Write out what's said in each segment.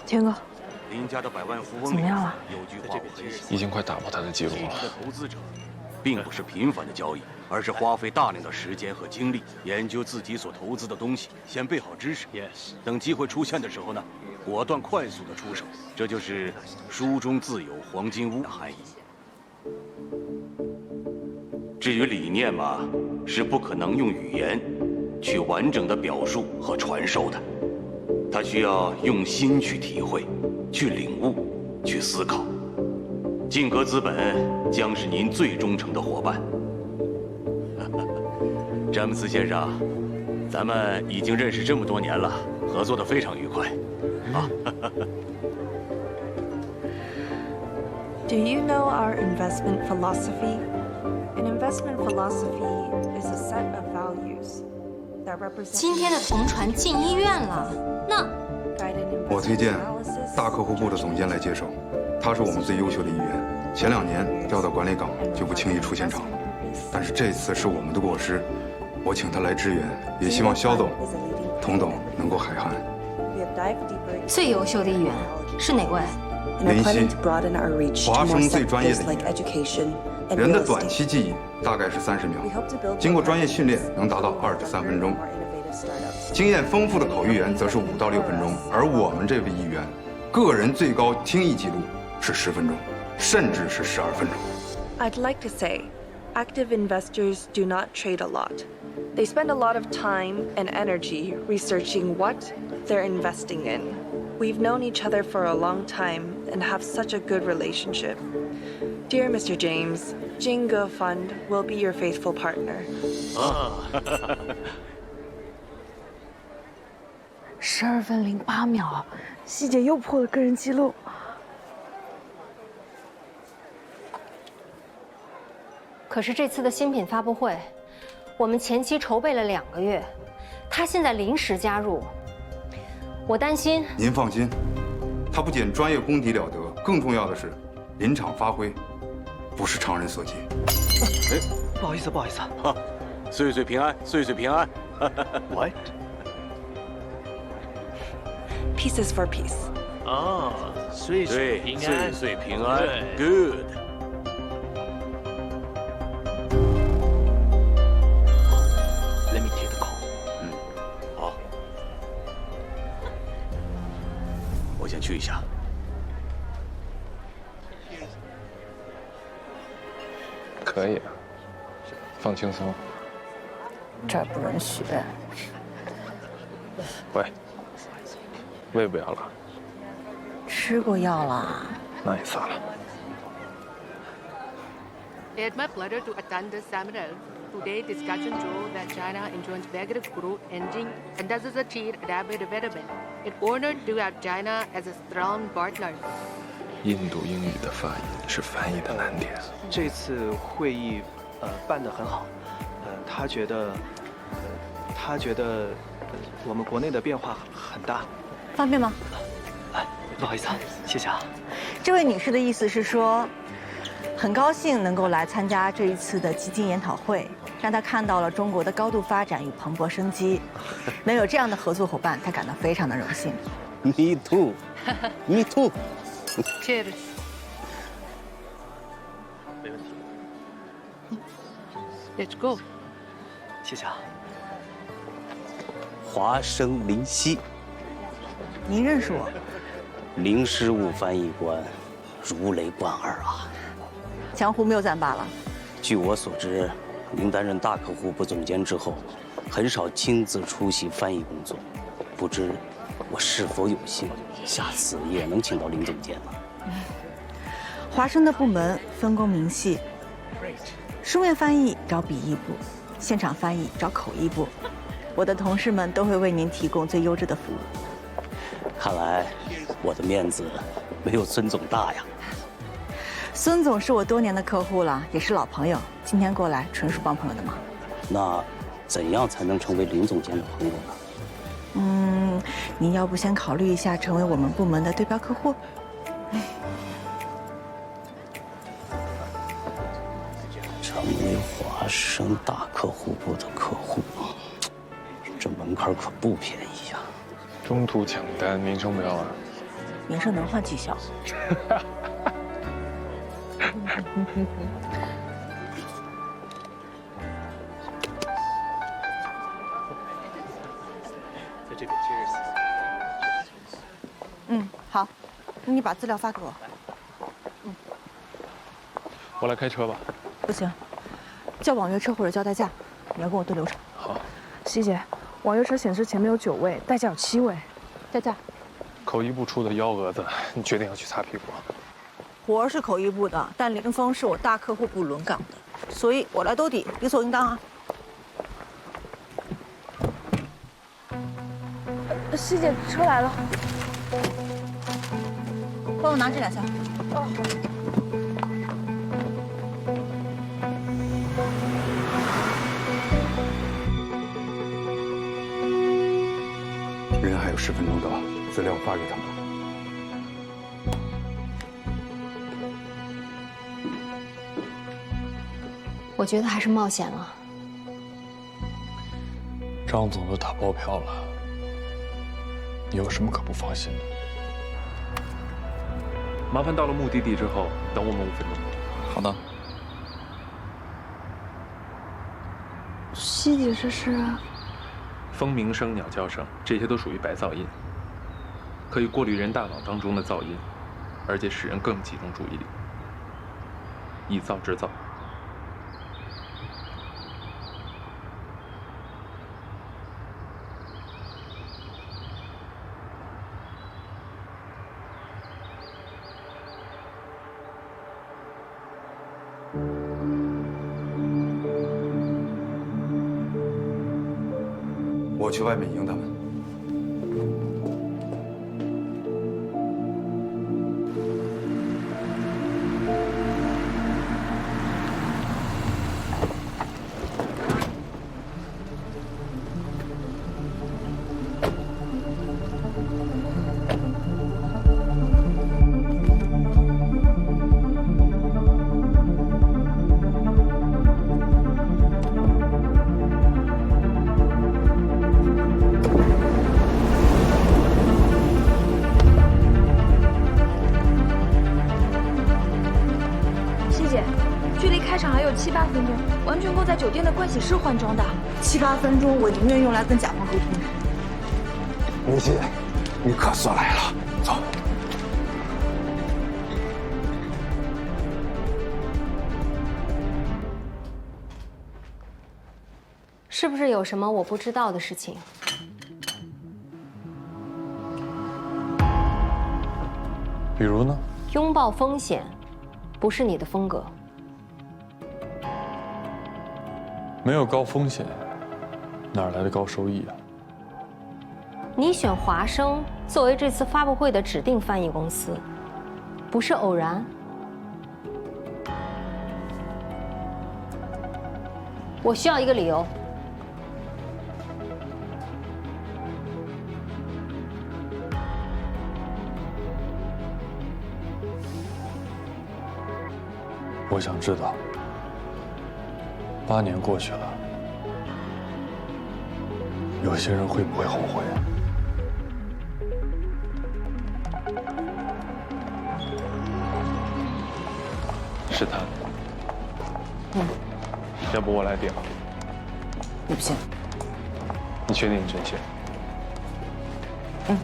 天哥，林家的百万富翁怎么样了？有句话我很喜欢，已经快打破他的记录了。投资者并不是频繁的交易，而是花费大量的时间和精力研究自己所投资的东西，先备好知识。等机会出现的时候呢，果断快速的出手，这就是书中自有黄金屋的含义。至于理念嘛，是不可能用语言去完整的表述和传授的。他需要用心去体会，去领悟，去思考。劲歌资本将是您最忠诚的伙伴。詹姆斯先生，咱们已经认识这么多年了，合作得非常愉快。啊。Do you know our investment philosophy? An investment philosophy is a set of values that represent. 今天的同传进医院了，那我推荐大客户部的总监来接手，他是我们最优秀的一员。前2年调到管理岗就不轻易出现场了，但是这次是我们的过失，我请他来支援，也希望肖总、童董能够海涵。最优秀的一员是哪位？林夕，华生最专业的一员。人的短期记忆大概是30秒，经过专业训练能达到2至3分钟。经验丰富的口译员则是5到6分钟，而我们这位议员，个人最高听译记录是10分钟，甚至是12分钟。I'd like to say, active investors do not trade a lot. They spend a lot of time and energy researching what they're investing in. We've known each other for a long time and have such a good relationship. Dear Mr. James, Jingo Fund will be your faithful partner. 12分08秒，希姐又破了个人纪录。可是这次的新品发布会，我们前期筹备了2个月，他现在临时加入，我担心。您放心，他不仅专业功底了得，更重要的是临场发挥，不是常人所及。哎，不好意思，不好意思啊，岁岁平安，岁岁平安。What？ Pieces for peace. 哦，岁岁平安，岁岁平安 ，Good。Let me take the call。好，我先去一下。可以，放轻松。这儿不允许。喂。胃不要了，吃过药了，那也算了。It's my pleasure to attend this seminar. Today, discussion shows that China enjoys negative growth engine and does achieve rapid development. It's honored to have China as a strong partner. 印度英语的发音是翻译的难点。这次会议，办得很好。他觉得我们国内的变化很大。方便吗？不好意思啊，谢谢啊。这位女士的意思是说，很高兴能够来参加这一次的基金研讨会，让她看到了中国的高度发展与蓬勃生机，能有这样的合作伙伴，她感到非常的荣幸。Me too. Me too. Cheers. 没问题。Let's go. 谢谢啊。华生林夕，您认识我？林师务翻译官，如雷贯耳啊。江湖谬赞罢了。据我所知，您担任大客户部总监之后，很少亲自出席翻译工作，不知我是否有幸下次也能请到林总监呢？华生的部门分工明细，书面翻译找笔译部，现场翻译找口译部。我的同事们都会为您提供最优质的服务。看来我的面子没有孙总大呀。孙总是我多年的客户了，也是老朋友，今天过来纯属帮朋友的忙。那怎样才能成为林总监的朋友呢？您要不先考虑一下成为我们部门的对标客户？成为华生大客户部的客户，这门槛可不便宜呀。中途抢单，名声不要啊。名声能换绩效。在这边 cheers。好，你把资料发给我。我来开车吧。不行，叫网约车或者叫代驾，你要跟我对流程。好。西姐，网约车显示前面有9位，代驾有7位。代驾。口译部出的幺蛾子，你决定要去擦屁股？活是口译部的，但林峰是我大客户部轮岗的，所以我来兜底，理所应当啊。西姐，车来了。帮我拿这2箱。人还有10分钟到，资料发给他们。我觉得还是冒险了。张总都打包票了，你有什么可不放心的？麻烦到了目的地之后，等我们5分钟。好的。西姐，这是？风鸣声、鸟叫声，这些都属于白噪音，可以过滤人大脑当中的噪音，而且使人更集中注意力，以噪制噪。我去外面迎他们。7、8分钟，完全够在酒店的盥洗室换装的。7、8分钟，我宁愿用来跟甲方沟通。刘姐，你可算来了，走。是不是有什么我不知道的事情？比如呢？拥抱风险，不是你的风格。没有高风险，哪来的高收益啊？你选华生作为这次发布会的指定翻译公司，不是偶然。我需要一个理由。我想知道，8年过去了，有些人会不会后悔啊？是他。要不我来顶？你不信？你确定你真信？嗯。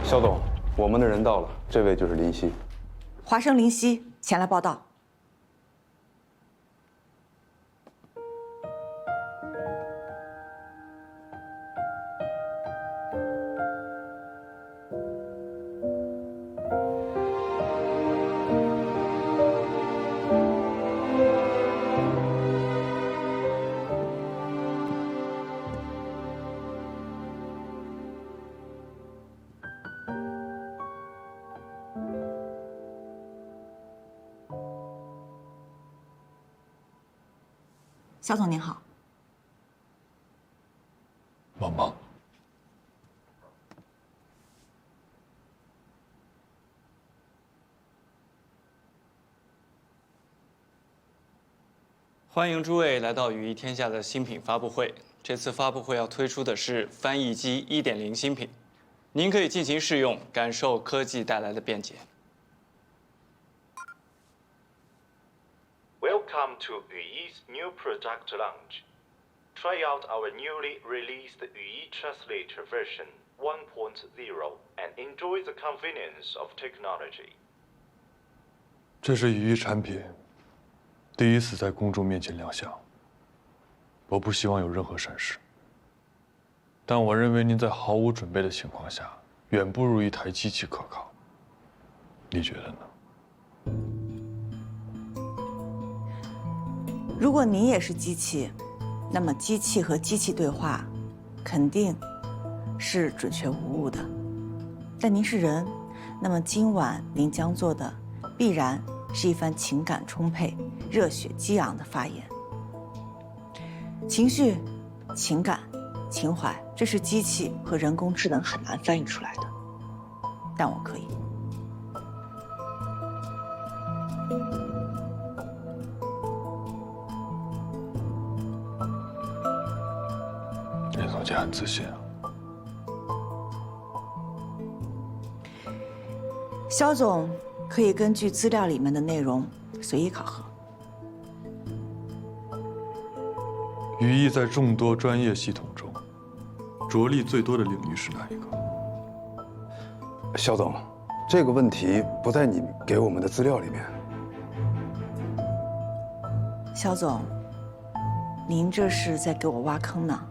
肖总，我们的人到了，这位就是林夕。华生林夕前来报道。肖总您好，忙忙。欢迎诸位来到羽翼天下的新品发布会。这次发布会要推出的是翻译机1.0新品，您可以进行试用，感受科技带来的便捷。Welcome to Yuyi's new product launch. Try out our newly released Yuyi Translator version 1.0 and enjoy the convenience of technology. 这是羽翼产品第一次在公众面前亮相，我不希望有任何闪失。但我认为您在毫无准备的情况下，远不如一台机器可靠。你觉得呢？如果您也是机器，那么机器和机器对话，肯定是准确无误的。但您是人，那么今晚您将做的，必然是一番情感充沛、热血激昂的发言。情绪、情感、情怀，这是机器和人工智能很难翻译出来的，但我可以。任总监很自信啊。肖总可以根据资料里面的内容随意考核。羽翼在众多专业系统中，着力最多的领域是哪一个？肖总，这个问题不在你给我们的资料里面。肖总，您这是在给我挖坑呢。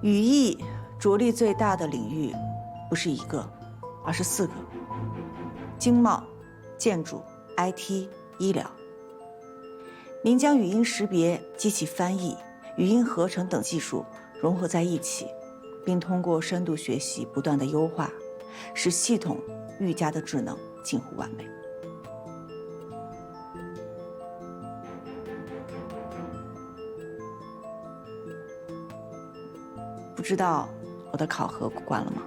羽翼着力最大的领域不是一个，而是4个：经贸、建筑、IT、医疗。您将语音识别、机器翻译、语音合成等技术融合在一起，并通过深度学习不断的优化，使系统愈加的智能近乎完美。不知道我的考核过关了吗？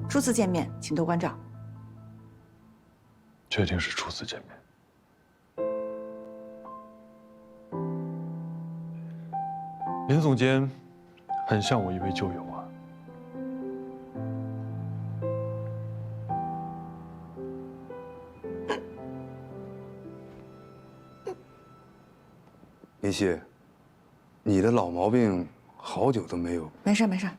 初次见面，请多关照。确定是初次见面。林总监很像我一位旧友啊。林夕，你的老毛病好久都没有。没事没事。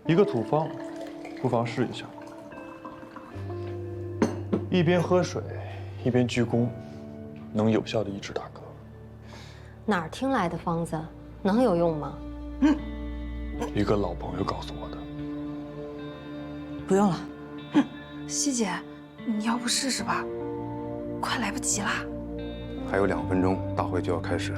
一个土方，不妨试一下。一边喝水，一边鞠躬，能有效的抑制打嗝。哪儿听来的方子，能有用吗？一个老朋友告诉我的。不用了。希姐，你要不试试吧？快来不及啦！还有2分钟，大会就要开始。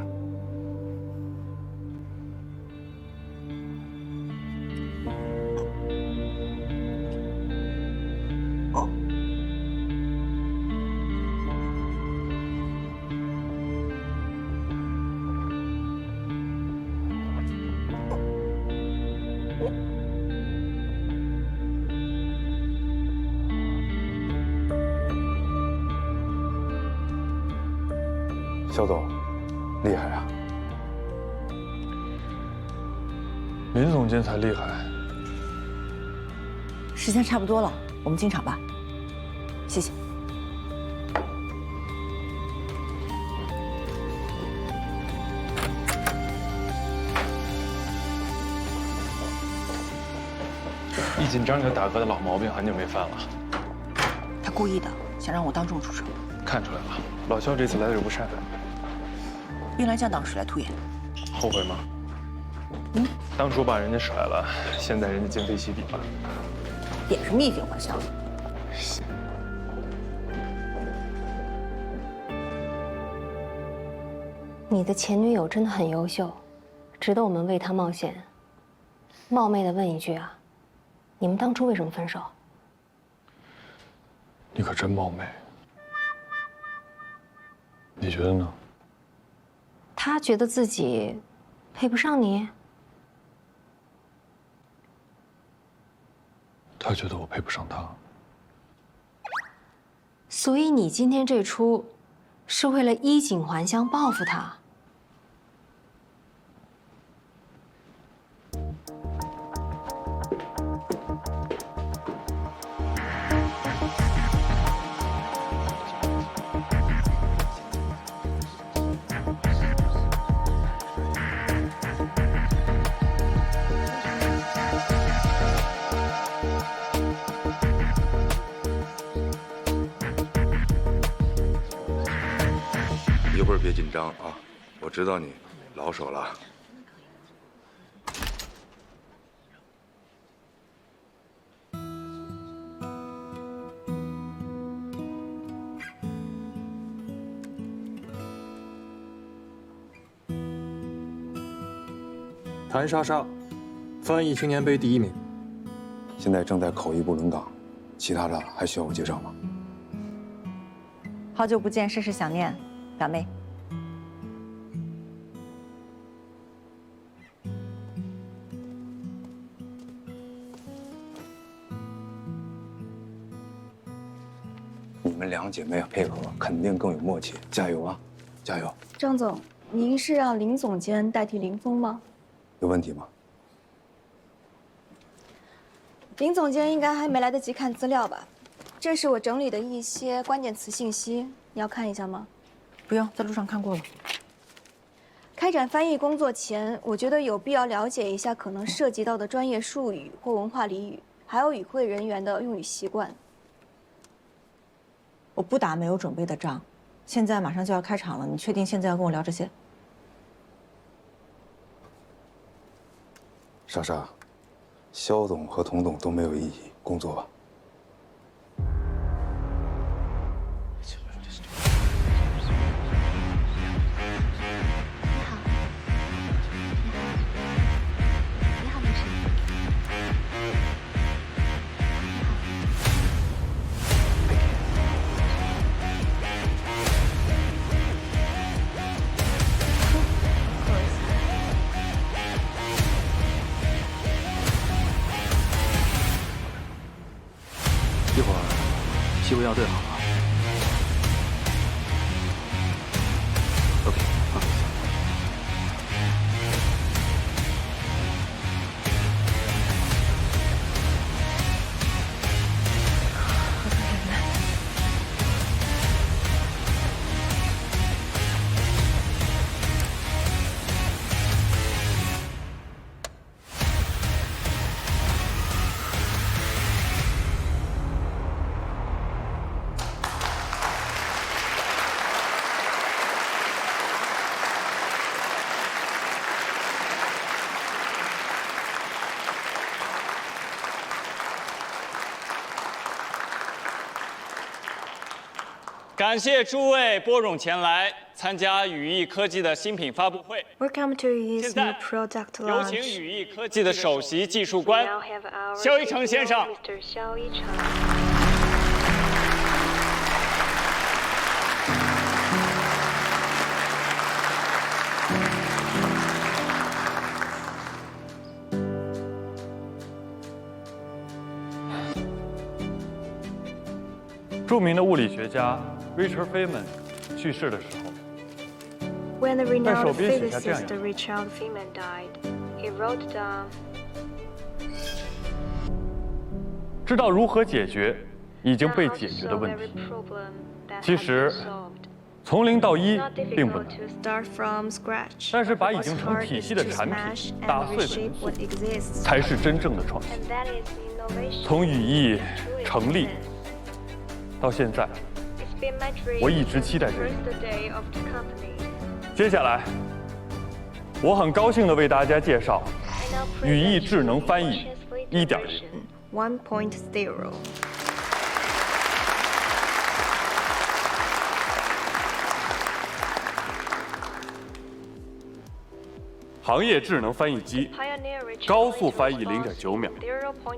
肖总，厉害啊！林总监才厉害。时间差不多了，我们进场吧。谢谢。一紧张就打嗝的老毛病很久没犯了。他故意的，想让我当众出手。看出来了，老肖这次来的不善。兵来将挡，水来土掩。后悔吗？当初把人家甩了，现在人家今非昔比了。也是蜜fin还乡。你的前女友真的很优秀，值得我们为她冒险。冒昧的问一句啊，你们当初为什么分手？你可真冒昧。你觉得呢？他觉得自己配不上你，他觉得我配不上他，所以你今天这出是为了衣锦还乡报复他。一会儿别紧张啊，我知道你老手了。谭莎莎，翻译青年杯第1名。现在正在口译部轮岗，其他的还需要我介绍吗？好久不见，甚是想念，表妹。你们2姐妹配合肯定更有默契，加油啊，加油！张总，您是让林总监代替林峰吗？有问题吗？林总监应该还没来得及看资料吧？这是我整理的一些关键词信息，你要看一下吗？不用，在路上看过了。开展翻译工作前，我觉得有必要了解一下可能涉及到的专业术语或文化俚语，还有与会人员的用语习惯。我不打没有准备的仗，现在马上就要开场了，你确定现在要跟我聊这些？莎莎，肖总和童总都没有异议，工作吧。一会儿，西维要对好了。OK， 好。感谢诸位拨冗前来参加语义科技的新品发布会。 Welcome to Yuyi's new product 有请 launch. 语义科技的首席技术官 Now have our 肖一成先生。 Mr. 肖一成。著名的物理学家 Richard Feynman 去世的时候， When the 在手 renowned 边写下这样 physicist 一句 Richard Feynman died, he wrote down, 知道如何解决已经被解决的问题。其实，从零到一 Not 并不 difficult 难， to start from scratch. 但是把已 What's 经成 hard 体 is 系的 to 产 smash 品 and 打碎的 reshape 元 what 素， exists. 才是真正的创新。 And that is innovation. 从语义成立到现在， It's been my dream 我一直 since 期待 the 这一 first day of the company. 接下来，我很高兴地为大家介绍 I now 语义 present 智能翻译 translation 1.0。 1.0. 行业智能翻译机， Pioneer Richard 高速翻译 Feynman 0.9秒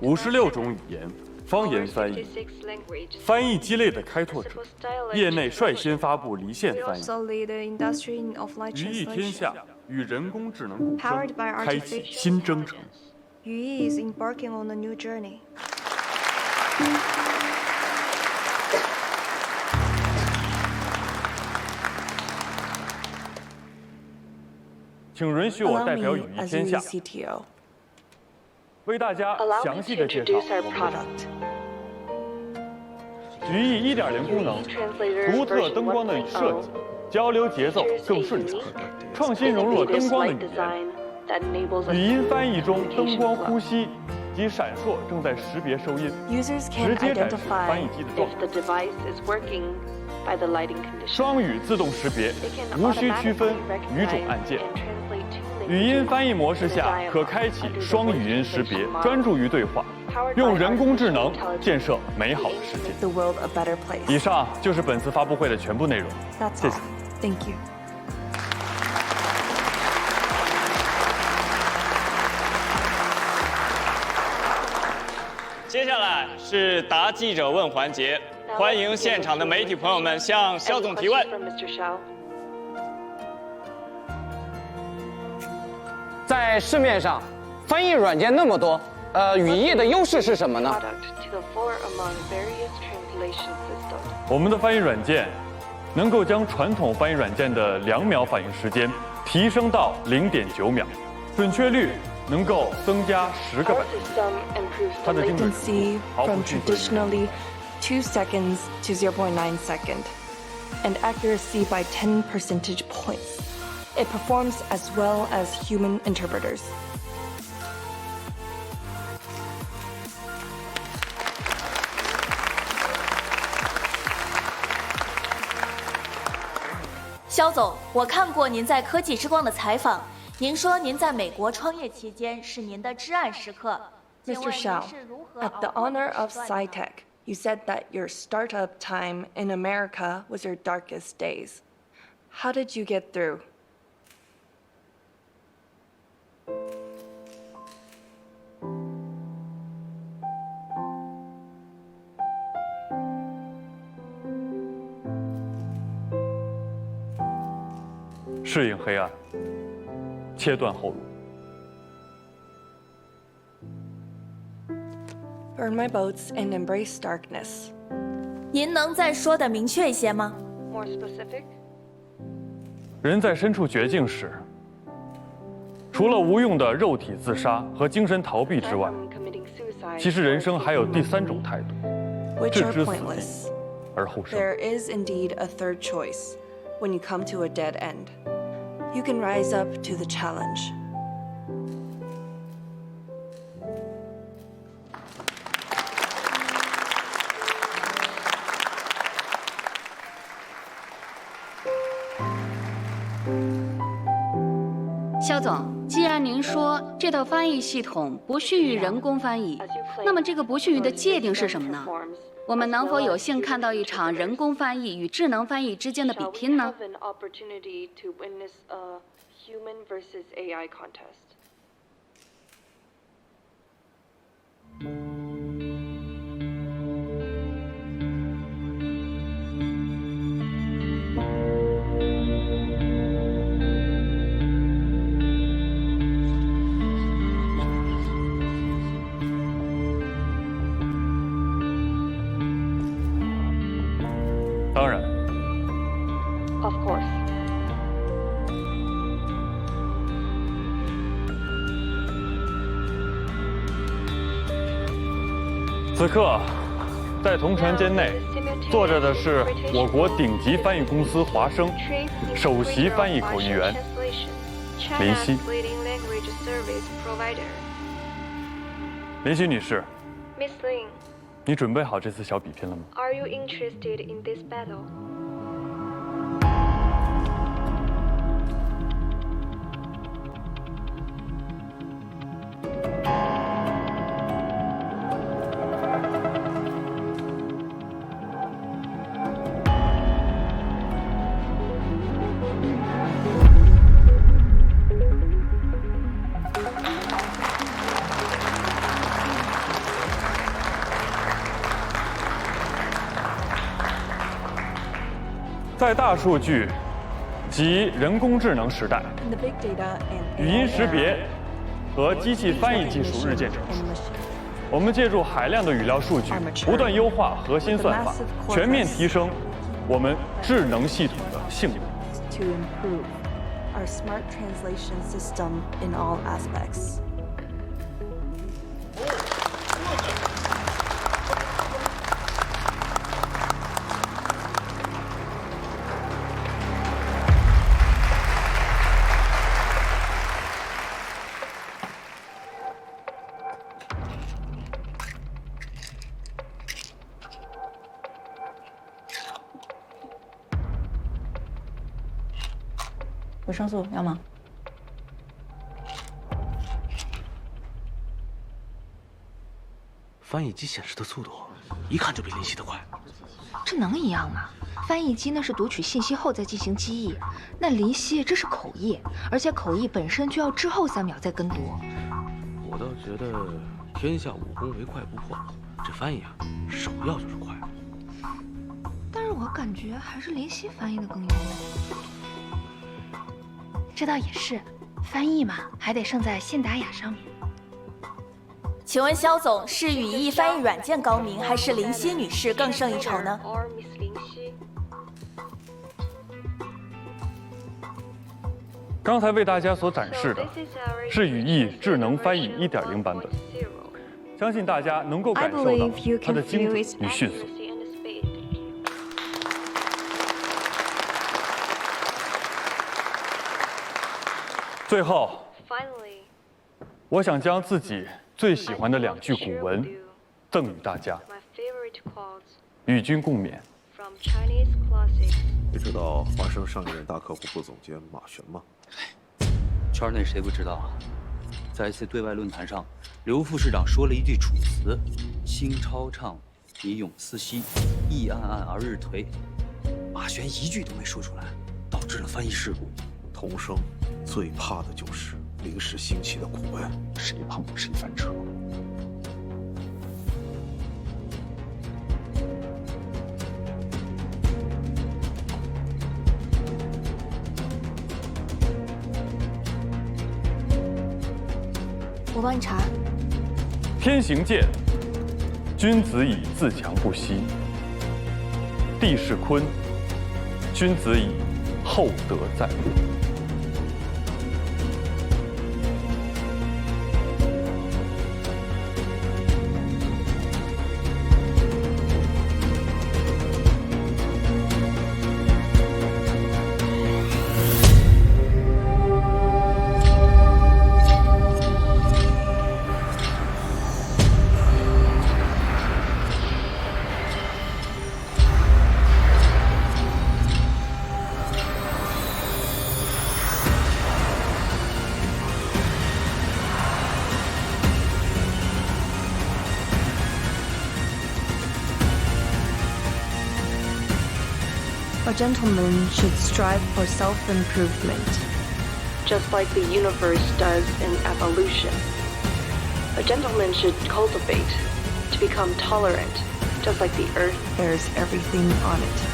0.9 ，56种语言，方言翻译， 56 languages. 翻译机类的开拓者，业内率先发布离线 We 翻译。 also lead the industry in offline 语义天 translation. 下与人工智能共 Powered 生， by 开启 artificial 新征程。 Yuyi is embarking on a new journey. 请允许我 Allow 代表 me 语义 as 天下 Yuyi CTO. 为大家 Allow 详 me 细 to 的介绍 introduce our 我们的 product. 语义1.0功能，独特灯光的设计，交流节奏更顺畅，创新融入了灯光的语言。语音翻译中，灯光呼吸及闪烁正在识别收音， Users 直 can 接展示 identify 翻译机的状 if 态。 the device is working by the lighting condition. 双语自动识别， They can 无需区分 automatically 语种 recognize 按键。 and translate two 语音 languages 翻译模式下 in a 可 dialogue 开启 under the 双 voice 语音识别 translation，model 专注于对话， Powered by 用人工智能 artificial intelligence 建设美好的世界。 make the world a better place. 以上就是本次发布会的全部内容， That's 谢 all. 谢。 Thank you. 接下来是答记者问环节，欢迎现场的媒体朋友们向肖总提问。 Any questions for Mr. Xiao? 在市面上，翻译软件那么多，语义的优势是什么呢？ Product to the floor among various translation systems. 我们的翻译软件能够将传统翻译软件的2秒反应时间提升到0.9秒，准确率能够增加10个 Our 百分 system improves the 它的精准程 latency 度毫不 from 逊色于 traditionally 2 seconds to 0.9 second, and accuracy by 10 percentage points. It performs as well as human interpreters. 肖总，我看过您在科技之光的采访，您说您在美国创业期间是您的至暗时刻。 Mr. Xiao, at the honor of SciTech, you said that your startup time in America was your darkest days. How did you get through? 适应黑暗，切断后路。 Burn my boats and embrace darkness. 您能再说的明确一些吗？ More specific? 人在身处绝境时，除了无用的肉体自杀和精神逃避之外， Committing suicide 其实人生还有第3种态度， which 置 are 之死 pointless. 地而后生。 There is indeed a third choice when you come to a dead end. You can rise up to the challenge. 肖总，既然您说这套翻译系统不逊于人工翻译，那么这个不逊于的界定是什么呢？我们能否有幸看到一场人工翻译与智能翻译之间的比拼呢？ 当然。Of course. 此刻，在同船间内坐着的是我国顶级翻译公司华生首席翻译口译员林夕。林夕女士， Miss Lin, 你准备好这次小比拼了吗？ are you interested in this battle? 在大数据及人工智能时代，语音识别和机器翻译技术日渐成熟。我们借助海量的语料数据，不断优化核心算法，全面提升我们智能系统的性能。To improve our smart translation system in all aspects. 维生素要吗？翻译机显示的速度，一看就比林夕的快。这能一样吗？翻译机那是读取信息后再进行记忆，那林夕这是口译，而且口译本身就要滞后3秒再跟读。我倒觉得天下武功唯快不破，这翻译啊，首要就是快。但是我感觉还是林夕翻译的更优。这倒也是，翻译嘛，还得胜在信达雅上面。请问肖总，是语义翻译软件高明，还是林夕女士更胜一筹呢？刚才为大家所展示的是语义智能翻译1.0版本，相信大家能够感受到它的精准与迅速。最后，我想将自己最喜欢的2句古文赠予大家，与君共勉。你知道华生上一任大客户部总监马玄吗？圈内谁不知道啊？在一次对外论坛上，刘副市长说了一句楚辞：“心超畅，以咏思兮，意暗暗而日颓。”马玄一句都没说出来，导致了翻译事故。童生最怕的就是临时兴起的古文，谁碰谁翻车。我帮你查。天行健，君子以自强不息；地势坤，君子以厚德载物。A gentleman should strive for self-improvement, just like the universe does in evolution. A gentleman should cultivate to become tolerant, just like the earth bears everything on it.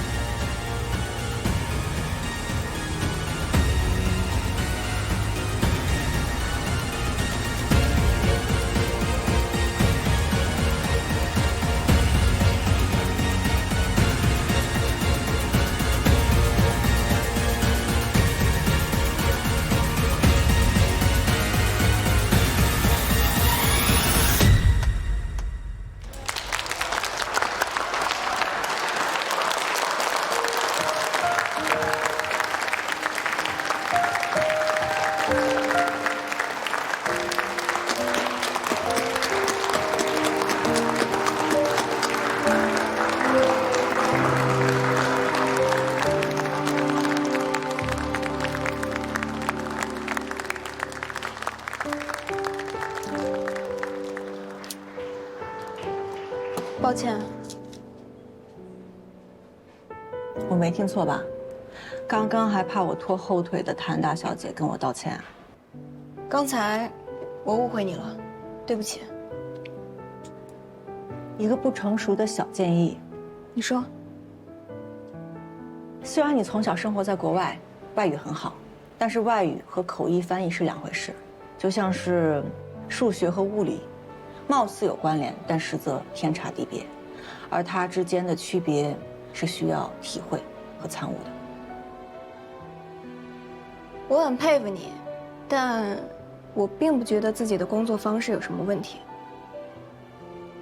抱歉，我没听错吧？刚刚还怕我拖后腿的谭大小姐跟我道歉啊？刚才我误会你了，对不起。一个不成熟的小建议。你说。虽然你从小生活在国外，外语很好，但是外语和口译翻译是两回事，就像是数学和物理。貌似有关联，但实则天差地别，而它之间的区别是需要体会和参悟的。我很佩服你，但我并不觉得自己的工作方式有什么问题。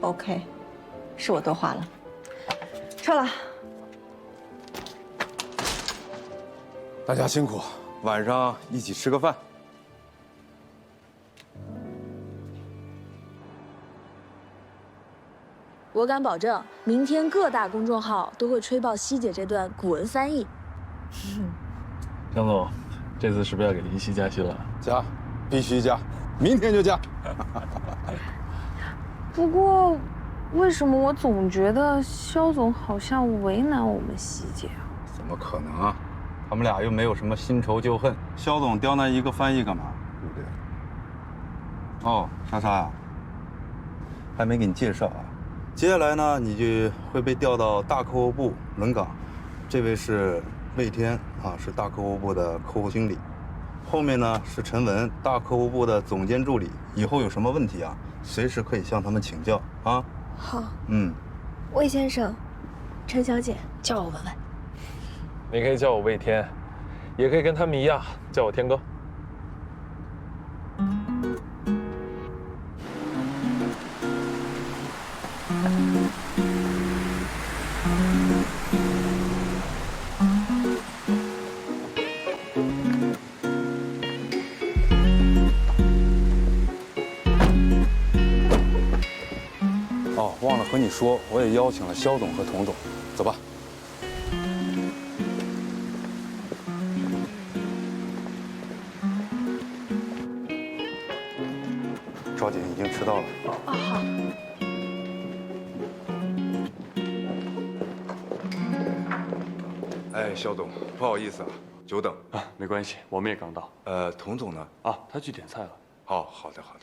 OK， 是我多话了，撤了。大家辛苦，晚上一起吃个饭。我敢保证，明天各大公众号都会吹爆希姐这段古文翻译。江总，这次是不是要给林夕加薪了？加，必须加，明天就加。不过，为什么我总觉得肖总好像为难我们希姐啊？怎么可能啊？他们俩又没有什么新仇旧恨，肖总刁难一个翻译干嘛？对不对？哦，莎莎啊，还没给你介绍啊。接下来呢，你就会被调到大客户部轮岗，这位是魏天啊，是大客户部的客户经理。后面呢是陈文，大客户部的总监助理。以后有什么问题啊，随时可以向他们请教啊。好。魏先生，陈小姐，叫我文文。你可以叫我魏天，也可以跟他们一样叫我天哥。哦，忘了和你说，我也邀请了肖总和童总，走吧。抓紧，已经迟到了。哦，好。哎，肖总，不好意思啊，久等啊，没关系，我们也刚到。童总呢？啊，他去点菜了。哦，好的好的。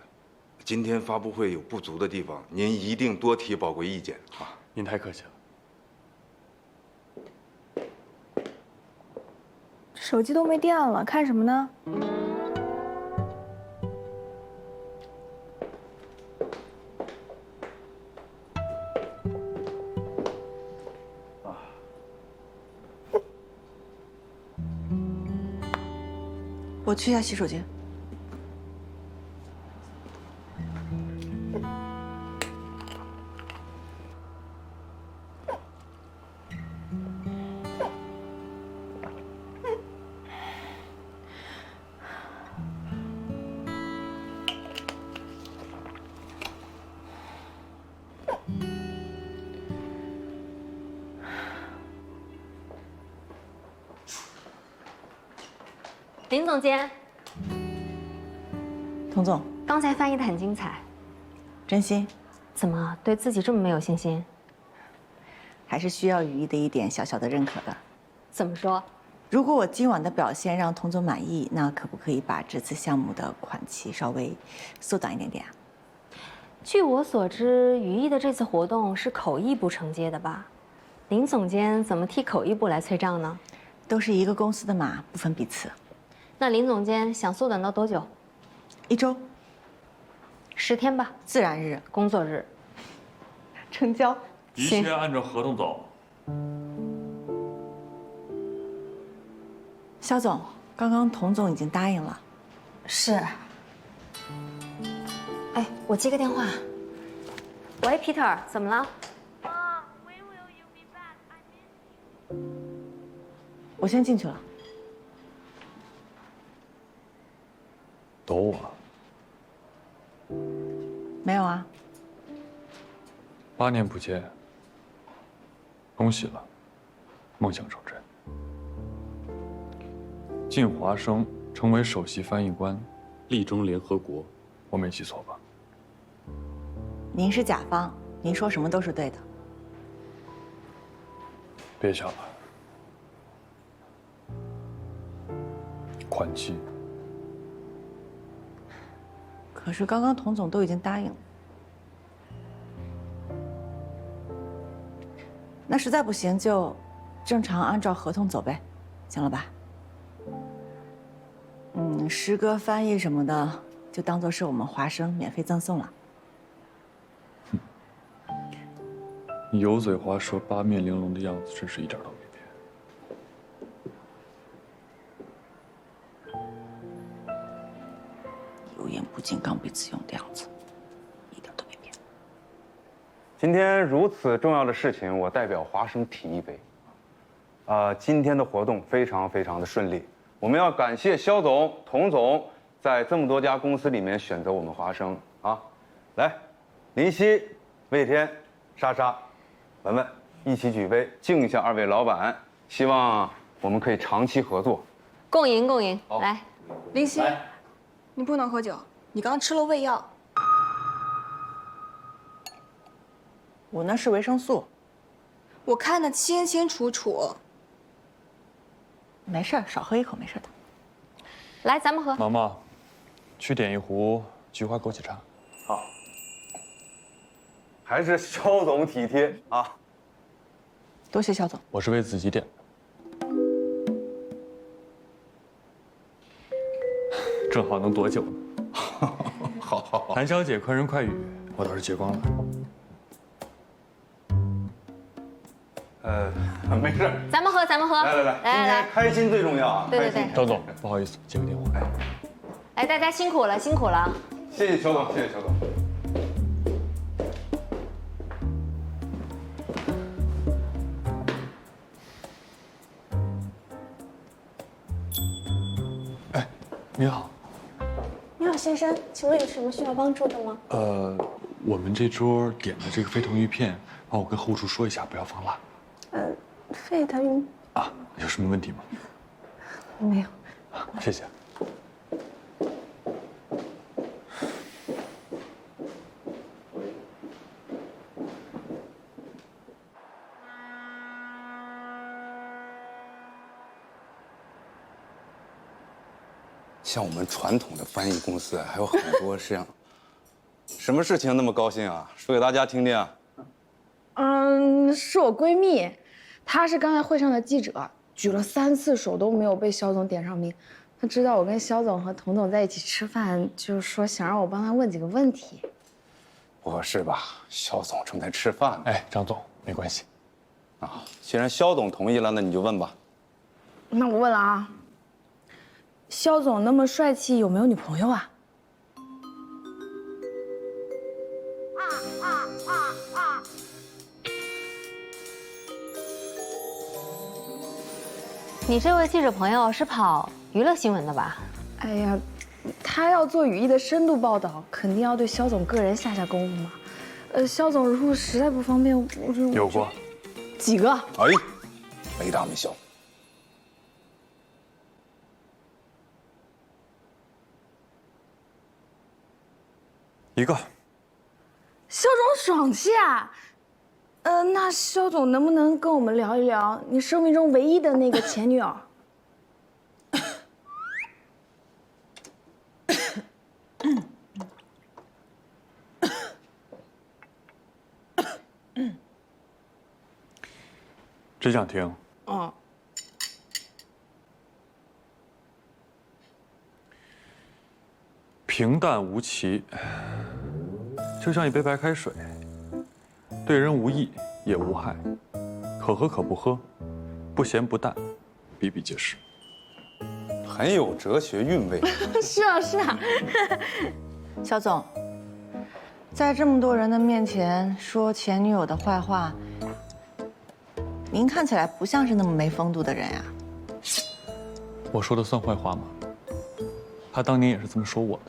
今天发布会有不足的地方，您一定多提宝贵意见啊！您太客气了。手机都没电了，看什么呢？我去一下洗手间。林总监，童总，刚才翻译的很精彩，真心？怎么对自己这么没有信心？还是需要语义的一点小小的认可的。怎么说？如果我今晚的表现让童总满意，那可不可以把这次项目的款期稍微缩短一点点啊？据我所知，羽翼的这次活动是口译部承接的吧？林总监怎么替口译部来催账呢？都是一个公司的嘛，不分彼此。那林总监想缩短到多久？1周，10天吧。自然日、工作日，成交。一切按照合同走。肖总，刚刚童总已经答应了。是。哎，我接个电话。喂 ，Peter， 怎么了？我先进去了。抖我？没有啊。8年不见，恭喜了，梦想成真。进华生成为首席翻译官，力争联合国，我没记错吧？您是甲方，您说什么都是对的。别想了，款期。可是刚刚童总都已经答应了，那实在不行就正常按照合同走呗，行了吧？诗歌翻译什么的，就当做是我们华生免费赠送了。你油嘴滑舌、八面玲珑的样子，真是一点都没变。油盐不进、刚愎自用的样子，一点都没变。今天如此重要的事情，我代表华生提一杯。今天的活动非常的顺利，我们要感谢肖总、童总在这么多家公司里面选择我们华生啊。来，林夕、魏天、莎莎、文文，一起举杯敬一下2位老板，希望我们可以长期合作。共赢共赢，来，林夕，你不能喝酒，你刚吃了胃药。我那是维生素，我看得清清楚楚。没事，少喝一口没事的。来，咱们喝。妈妈，去点一壶菊花枸杞茶。好。还是肖总体贴啊！多谢肖总。我是为自己点的，正好能躲酒呢。好。谭小姐，快人快语，我倒是借光了。没事。咱们喝。来，今天开心最重要啊！对。张总，不好意思，接个电话。哎，大家辛苦了。谢谢肖总。哎，你好。你好，先生，请问有什么需要帮助的吗？我们这桌点的这个沸腾鱼片，帮我跟后厨说一下，不要放辣。沸腾鱼啊，有什么问题吗？没有。谢谢。像我们传统的翻译公司还有很多这样，什么事情那么高兴啊？说给大家听听啊。是我闺蜜，她是刚才会上的记者，举了3次手都没有被肖总点上名。她知道我跟肖总和童总在一起吃饭，就说想让我帮她问几个问题。不合适吧？肖总正在吃饭呢。哎，张总，没关系。啊，既然肖总同意了，那你就问吧。那我问了啊，肖总那么帅气，有没有女朋友啊？你这位记者朋友是跑娱乐新闻的吧？哎呀，他要做语义的深度报道，肯定要对肖总个人下功夫嘛。肖总如果实在不方便，我就有过几个？哎，没大没小。一个。肖总爽气啊！那肖总能不能跟我们聊一聊你生命中唯一的那个前女友？真想听。嗯。平淡无奇，就像一杯白开水，对人无益也无害，可喝可不喝，不咸不淡，比比皆是。很有哲学韵味。是啊，是啊。肖总，在这么多人的面前说前女友的坏话，您看起来不像是那么没风度的人呀。我说的算坏话吗？他当年也是这么说我的。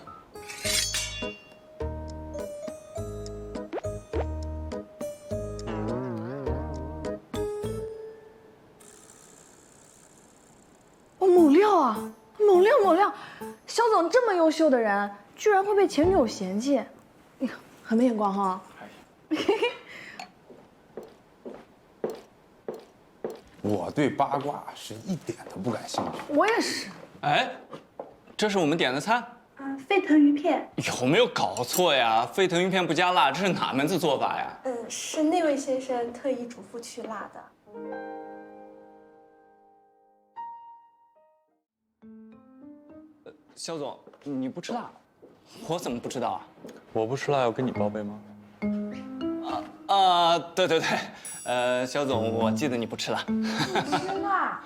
猛料啊，猛料猛料！肖总这么优秀的人，居然会被前女友嫌弃，很没眼光哈。我对八卦是一点都不感兴趣。我也是。哎，这是我们点的餐。沸腾鱼片。有没有搞错呀？沸腾鱼片不加辣，这是哪门子做法呀？是那位先生特意嘱咐去辣的。肖总，你不吃辣，我怎么不知道啊？我不吃辣，要跟你报备吗？对对对，肖总，我记得你不吃辣。不吃辣，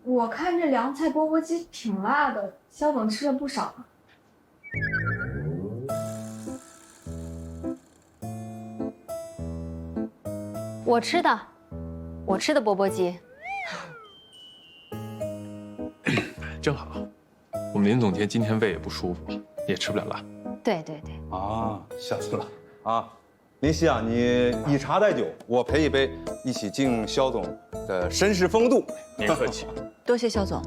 我看这凉菜钵钵鸡挺辣的，肖总吃了不少。我吃的钵钵鸡。正好，我们林总监今天胃也不舒服，也吃不了辣。对对对。啊，下次了啊，林夕啊，你以茶代酒，我陪一杯，一起敬肖总的绅士风度。您客气。多谢肖总。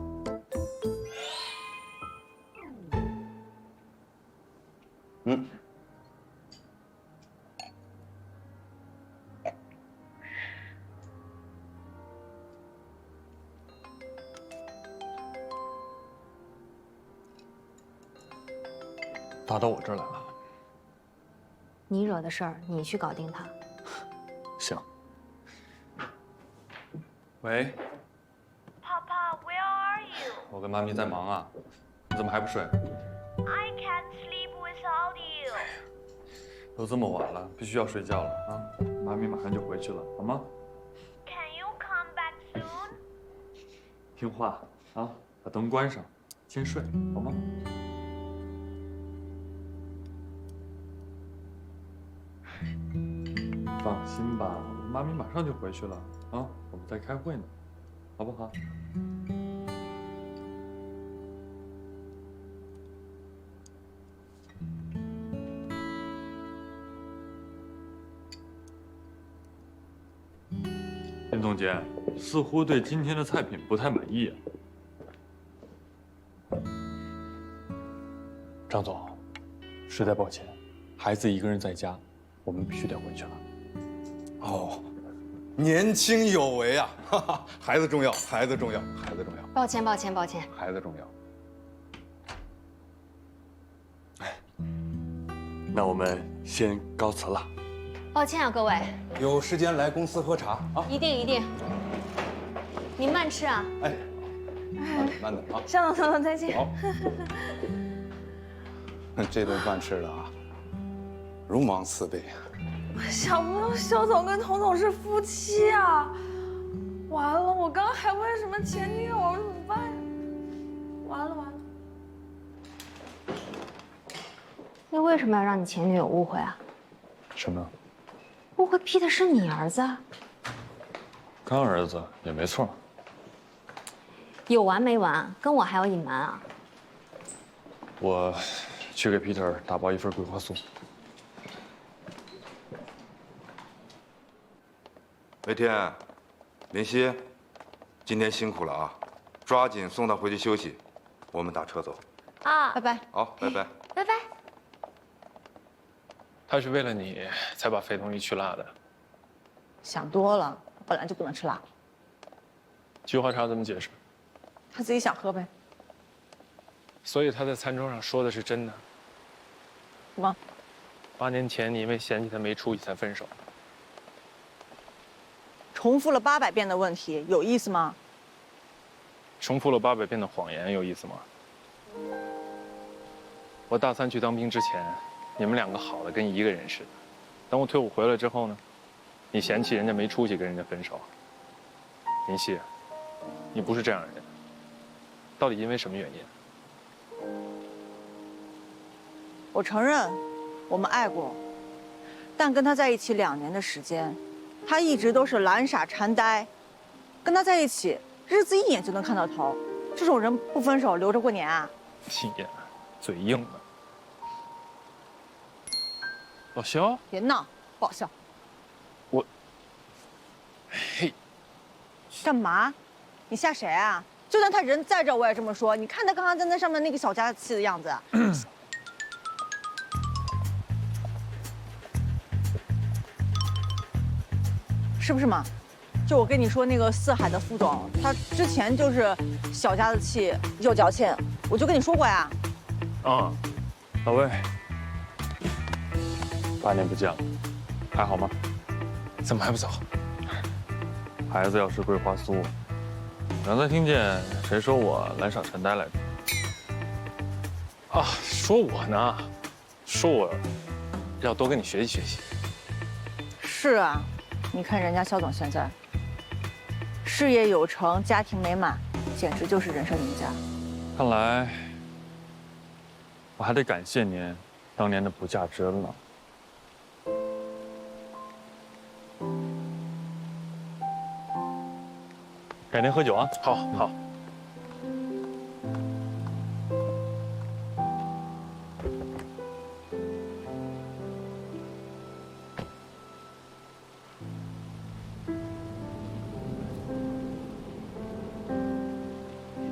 打到我这儿来了。你惹的事儿，你去搞定他。行。喂。爸爸 ，Where are you？ 我跟妈咪在忙啊，你怎么还不睡？ I can't sleep without you。都这么晚了，必须要睡觉了啊！妈咪马上就回去了，好吗？ Can you come back soon？ 听话啊，把灯关上，先睡，好吗？放心吧，妈咪马上就回去了啊，我们在开会呢，好不好？林总监似乎对今天的菜品不太满意啊。张总，实在抱歉，孩子一个人在家，我们必须得回去了。哦，年轻有为啊！哈哈，孩子重要，孩子重要，孩子重要。抱歉，抱歉，抱歉。孩子重要。那我们先告辞了。抱歉啊，各位。有时间来公司喝茶啊！一定一定。您慢吃啊。哎，慢点啊。肖总，再见。好。这顿饭吃的啊，如芒似贝啊。想不到肖总跟童总是夫妻啊！完了，我刚还问什么前女友怎么办呀？完了完了！你为什么要让你前女友误会啊？什么？误会 Peter 是你儿子？干儿子也没错。有完没完？跟我还要隐瞒啊？我去给 Peter 打包一份桂花酥。魏天，林夕，今天辛苦了啊，抓紧送他回去休息，我们打车走。啊，拜拜。好，拜拜。拜拜。他是为了你才把沸腾鱼去辣的，想多了，本来就不能吃辣。菊花茶怎么解释？他自己想喝呗。所以他在餐桌上说的是真的。什么？8年前你因为嫌弃他没出息才分手。重复了800遍的问题，有意思吗？重复了800遍的谎言，有意思吗？我大3去当兵之前，你们2个好的跟一个人似的。等我退伍回来之后呢，你嫌弃人家没出息，跟人家分手。林夕，你不是这样的人，到底因为什么原因？我承认，我们爱过，但跟他在一起2年的时间，他一直都是懒傻馋呆。跟他在一起，日子一眼就能看到头。这种人不分手留着过年啊？你呀，嘴硬的。老肖，别闹，不好笑。我，嘿，干嘛？你吓谁啊？就算他人在这，我也这么说。你看他刚刚在那上面那个小家子气的样子。是不是嘛？就我跟你说那个四海的副总，他之前就是小家子气又矫情，我就跟你说过呀。啊，老魏，8年不见了，还好吗？怎么还不走？孩子要吃桂花酥。刚才听见谁说我懒傻馋呆来着？啊，说我呢，说我要多跟你学习学习。是啊。你看人家肖总现在，事业有成，家庭美满，简直就是人生赢家。看来我还得感谢您当年的不嫁之恩了。改天喝酒啊！好，好。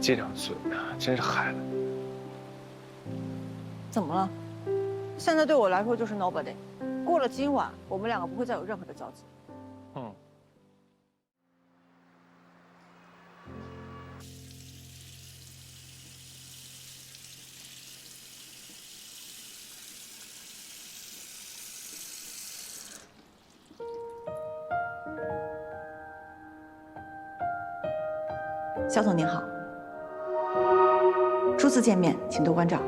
这张嘴啊，真是害了你。怎么了？现在对我来说就是 nobody。过了今晚，我们2个不会再有任何的交集。嗯。肖总您好。初次见面，请多关照。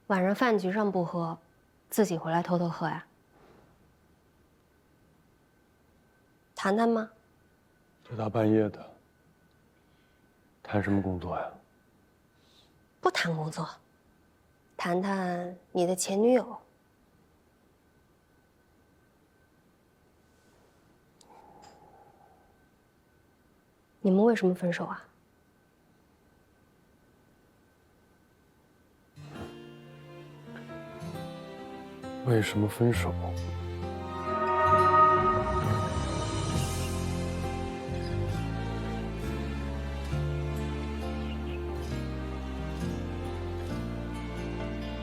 晚上饭局上不喝，自己回来偷偷喝呀？谈谈吗？这大半夜的，谈什么工作呀？不谈工作，谈谈你的前女友。你们为什么分手啊？为什么分手？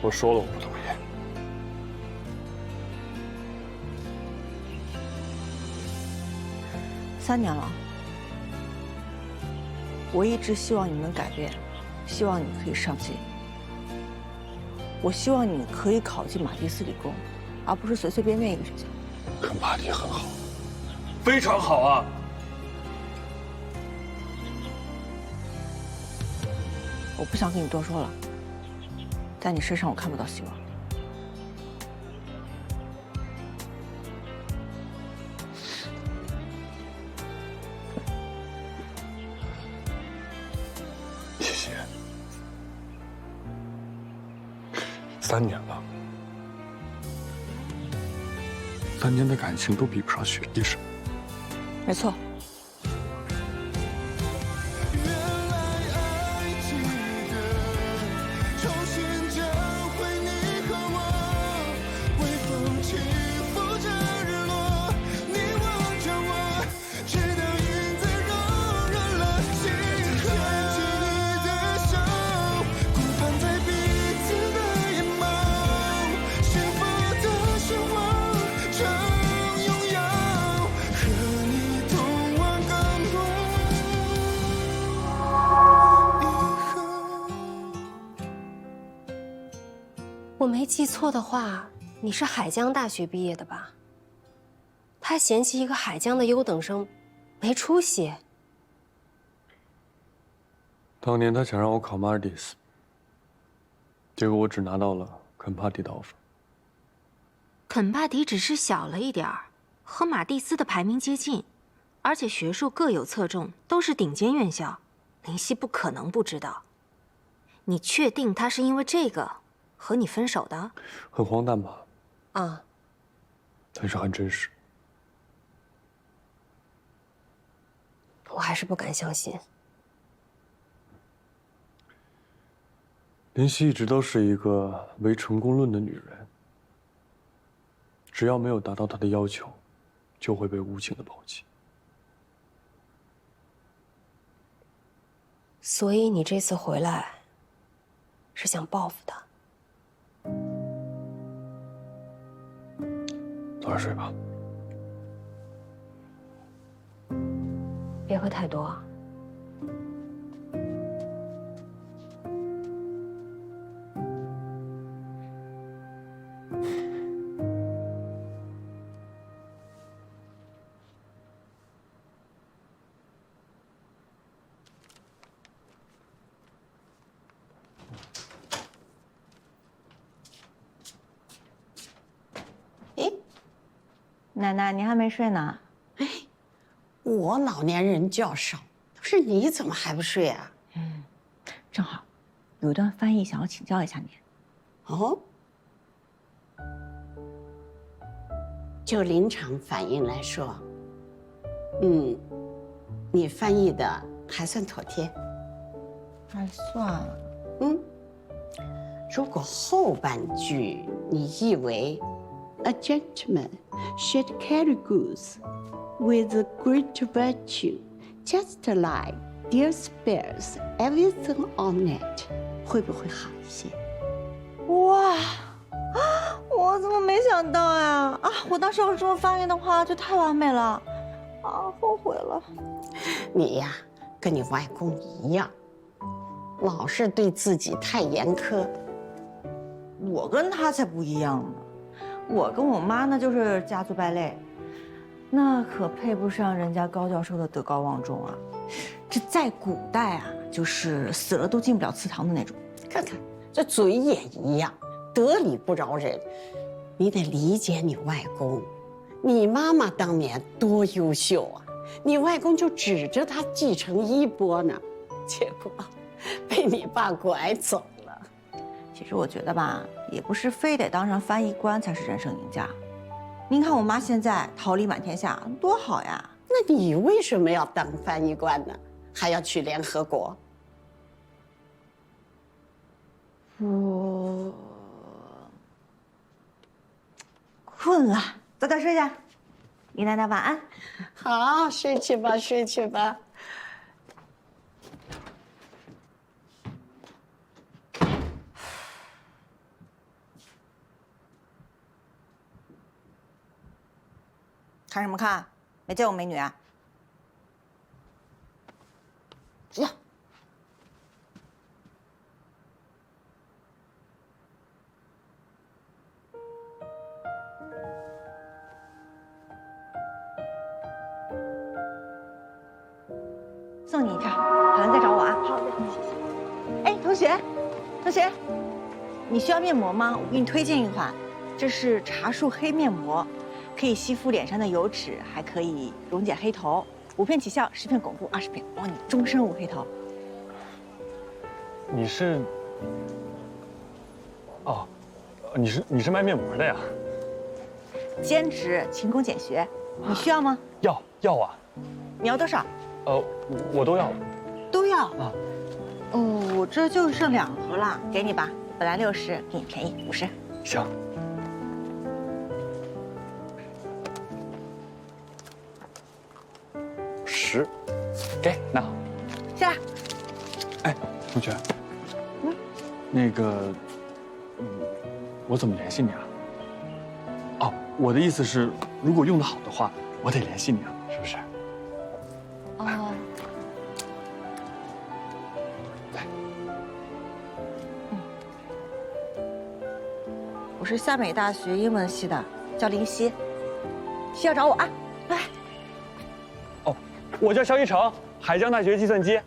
我说了我不同意。3年了，我一直希望你能改变，希望你可以上进。我希望你可以考进马蒂斯理工，而不是随随便便一个学校。跟马蒂很好，非常好啊！我不想跟你多说了，在你身上我看不到希望。3年了，3年的感情都比不上学历深。没错。我没记错的话，你是海江大学毕业的吧？他嫌弃一个海江的优等生没出息。当年他想让我考 Mardis， 结果我只拿到了肯帕迪的 offer。肯帕迪只是小了一点儿，和马蒂斯的排名接近，而且学术各有侧重，都是顶尖院校。林夕不可能不知道。你确定他是因为这个和你分手的？很荒诞吧？啊，但是很真实。我还是不敢相信。林夕一直都是一个唯成功论的女人，只要没有达到她的要求，就会被无情的抛弃。所以你这次回来，是想报复他？早点睡吧。别喝太多。奶奶，您还没睡呢？哎，我老年人觉少，都是你怎么还不睡啊？正好，有一段翻译想要请教一下您。哦，就临场反应来说，你翻译的还算妥帖。还算。如果后半句你译为 A gentleman should carry goods with great virtue, just like dear spares everything on it， 会不会好一些？哇，我怎么没想到呀？我当时要是这么翻译的话，就太完美了，后悔了。你呀，跟你外公一样，老是对自己太严苛。我跟他才不一样呢。我跟我妈那就是家族败类，那可配不上人家高教授的德高望重啊！这在古代啊，就是死了都进不了祠堂的那种。看看这嘴也一样，得理不饶人。你得理解你外公，你妈妈当年多优秀啊，你外公就指着她继承衣钵呢，结果被你爸拐走了。其实我觉得吧，也不是非得当上翻译官才是人生赢家。您看我妈现在桃李满天下，多好呀！那你为什么要当翻译官呢？还要去联合国？我困了，早点睡下。李奶奶晚安。好，睡去吧，睡去吧。看什么看？没见过美女啊？呀！送你一片，好了再找我啊。好的，谢谢。哎，同学，你需要面膜吗？我给你推荐一款，这是茶树黑面膜。可以吸附脸上的油脂，还可以溶解黑头。5片起效，10片巩固，20片保你终身无黑头。你是？哦，你是卖面膜的呀？兼职勤工俭学，你需要吗？要啊。你要多少？我都要。都要啊。哦，这就剩2盒了，给你吧。本来60，给你便宜50。行。10，给拿好。下来。哎，同学。那个，我怎么联系你啊？哦，我的意思是，如果用得好的话，我得联系你啊，是不是？哦。来。我是夏美大学英文系的，叫林夕，需要找我啊。来。哦，我叫肖一成，海江大学计算机。